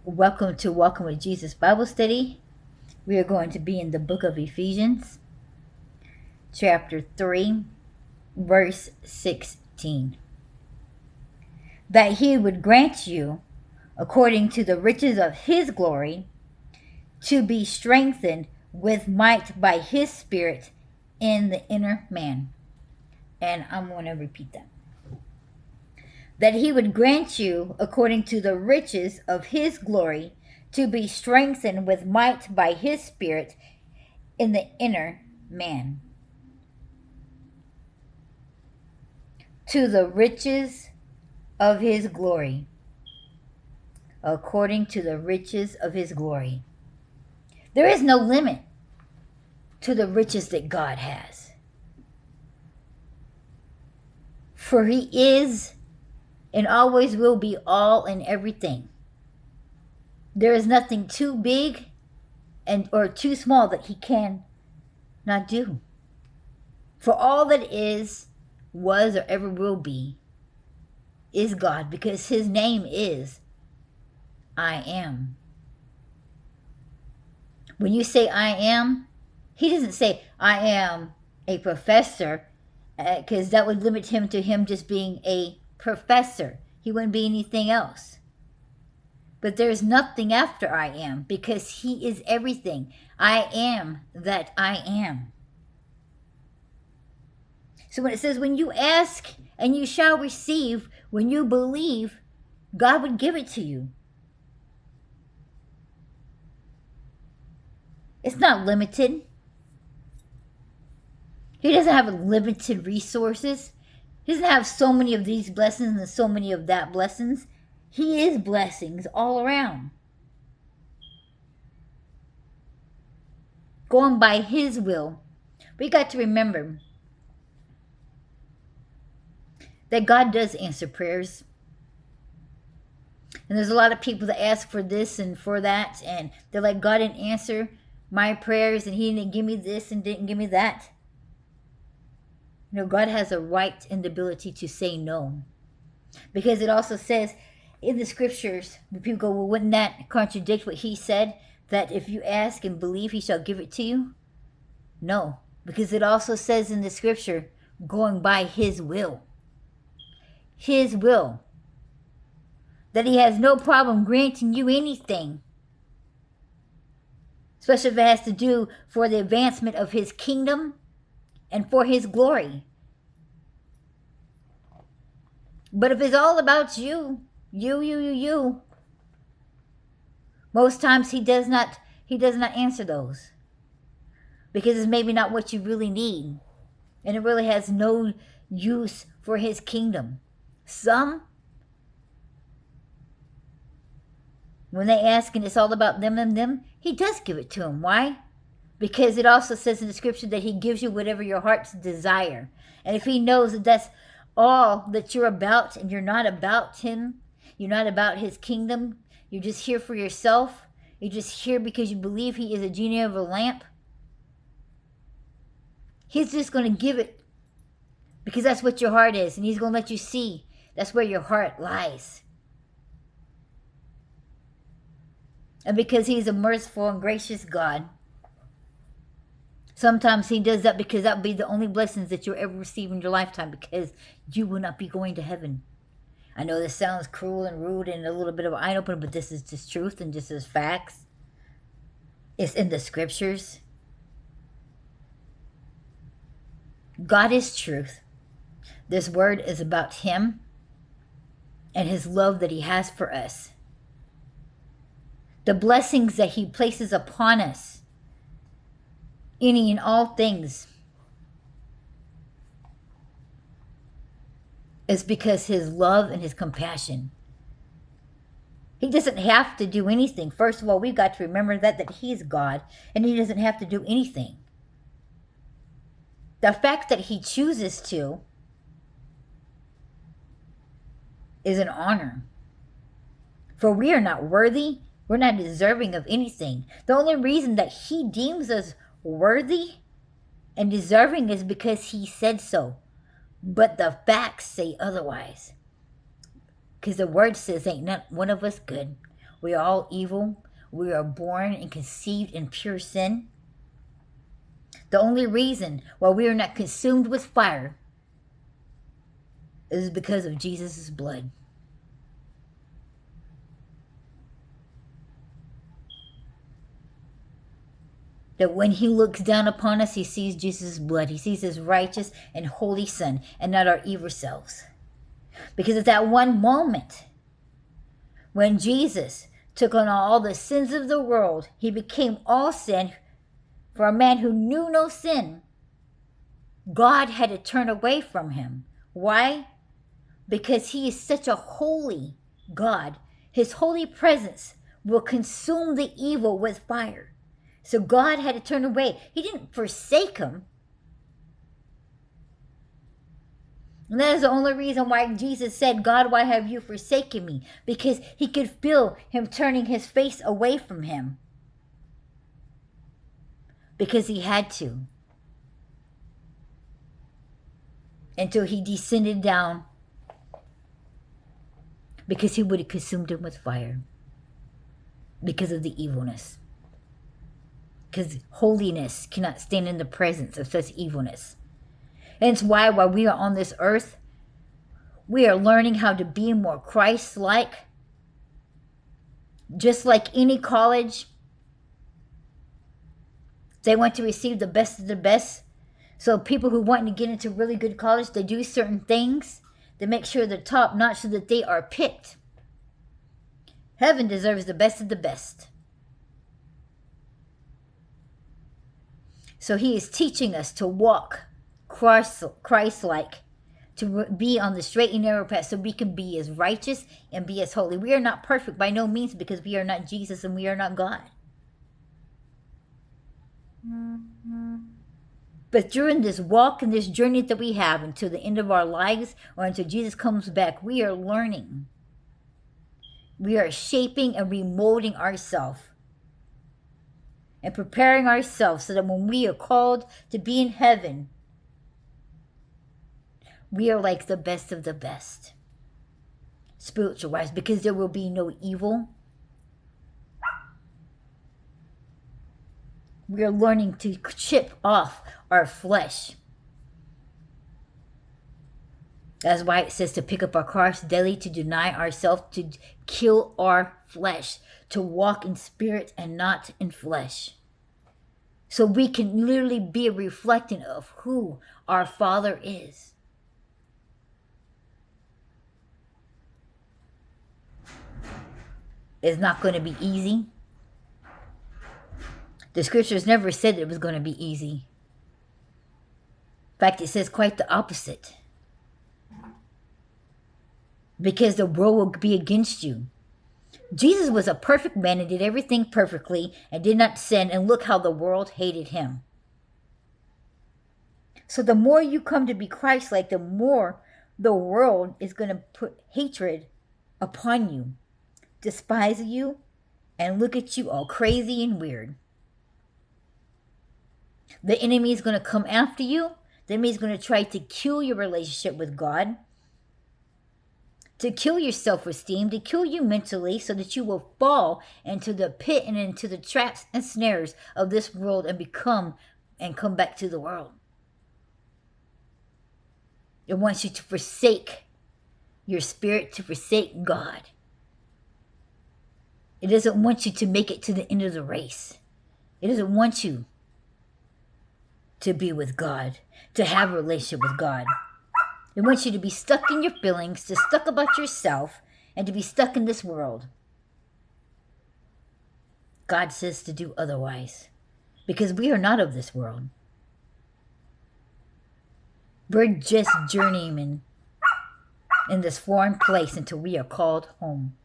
Welcome to Walking with Jesus Bible Study. We are going to be in the book of Ephesians, chapter 3, verse 16. That he would grant you, according to the riches of his glory, to be strengthened with might by his Spirit in the inner man. And I'm going to repeat that. That he would grant you, according to the riches of his glory, to be strengthened with might by his Spirit in the inner man. To the riches of his glory, according to the riches of his glory. There is no limit to the riches that God has. For he is and always will be all and everything. There is nothing too big or too small that he can not do. For all that is, was, or ever will be is God, because his name is I am. When you say I am, he doesn't say I am a professor, because that would limit him to him just being a professor. He wouldn't be anything else. But there's nothing after I am, because he is everything. I am that I am. So when it says, when you ask and you shall receive, when you believe, God would give it to you. It's not limited. He doesn't have limited resources. He doesn't have so many of these blessings and so many of that blessings. He is blessings all around. Going by his will. We got to remember that God does answer prayers. And there's a lot of people that ask for this and for that, and they're like, God didn't answer my prayers, and he didn't give me this and didn't give me that. You know, God has a right and the ability to say no. Because it also says in the scriptures, when people go, well, wouldn't that contradict what he said? That if you ask and believe, he shall give it to you? No, because it also says in the scripture, going by his will. His will. That he has no problem granting you anything. Especially if it has to do for the advancement of his kingdom and for his glory. But if it's all about you, most times he does not answer those. Because it's maybe not what you really need. And it really has no use for his kingdom. Some, when they ask and it's all about them, he does give it to them. Why? Because it also says in the scripture that he gives you whatever your heart's desire. And if he knows that that's all that you're about and you're not about him, you're not about his kingdom, you're just here for yourself, you're just here because you believe he is a genie of a lamp, he's just going to give it because that's what your heart is. And he's going to let you see that's where your heart lies. And because he's a merciful and gracious God, sometimes he does that because that will be the only blessings that you'll ever receive in your lifetime, because you will not be going to heaven. I know this sounds cruel and rude and a little bit of an eye-opener, but this is just truth and just as facts. It's in the scriptures. God is truth. This word is about him and his love that he has for us. The blessings that he places upon us. Any and all things. Is because his love and his compassion. He doesn't have to do anything. First of all, we've got to remember that he's God and he doesn't have to do anything. The fact that he chooses to is an honor. For we are not worthy, we're not deserving of anything. The only reason that he deems us worthy and deserving is because he said so. But the facts say otherwise. Because the word says ain't not one of us good. We are all evil. We are born and conceived in pure sin. The only reason why we are not consumed with fire is because of Jesus' blood. That when he looks down upon us, he sees Jesus' blood. He sees his righteous and holy Son and not our evil selves. Because at that one moment, when Jesus took on all the sins of the world, he became all sin for a man who knew no sin. God had to turn away from him. Why? Because he is such a holy God. His holy presence will consume the evil with fire. So God had to turn away. He didn't forsake him. And that is the only reason why Jesus said, God, why have you forsaken me? Because he could feel him turning his face away from him. Because he had to. Until he descended down. Because he would have consumed him with fire. Because of the evilness. Because holiness cannot stand in the presence of such evilness. And it's why while we are on this earth, we are learning how to be more Christ-like. Just like any college, they want to receive the best of the best. So people who want to get into really good college, they do certain things to make sure they're top notch so that they are picked. Heaven deserves the best of the best. So he is teaching us to walk Christ-like, to be on the straight and narrow path so we can be as righteous and be as holy. We are not perfect by no means because we are not Jesus and we are not God. But during this walk and this journey that we have until the end of our lives or until Jesus comes back, we are learning. We are shaping and remolding ourselves and preparing ourselves so that when we are called to be in heaven, we are like the best of the best, spiritual-wise, because there will be no evil. We are learning to chip off our flesh. That's why it says to pick up our cross daily, to deny ourselves, to kill our flesh, to walk in spirit and not in flesh. So we can literally be a reflection of who our Father is. It's not going to be easy. The scriptures never said it was going to be easy. In fact, it says quite the opposite. Because the world will be against you. Jesus was a perfect man and did everything perfectly and did not sin, and look how the world hated him. So the more you come to be Christ-like, the more the world is going to put hatred upon you, despise you, and look at you all crazy and weird. The enemy is going to come after you. The enemy is going to try to kill your relationship with God, to kill your self-esteem, to kill you mentally so that you will fall into the pit and into the traps and snares of this world and come back to the world. It wants you to forsake your spirit, to forsake God. It doesn't want you to make it to the end of the race. It doesn't want you to be with God, to have a relationship with God. It wants you to be stuck in your feelings, to stuck about yourself, and to be stuck in this world. God says to do otherwise, because we are not of this world. We're just journeying in this foreign place until we are called home.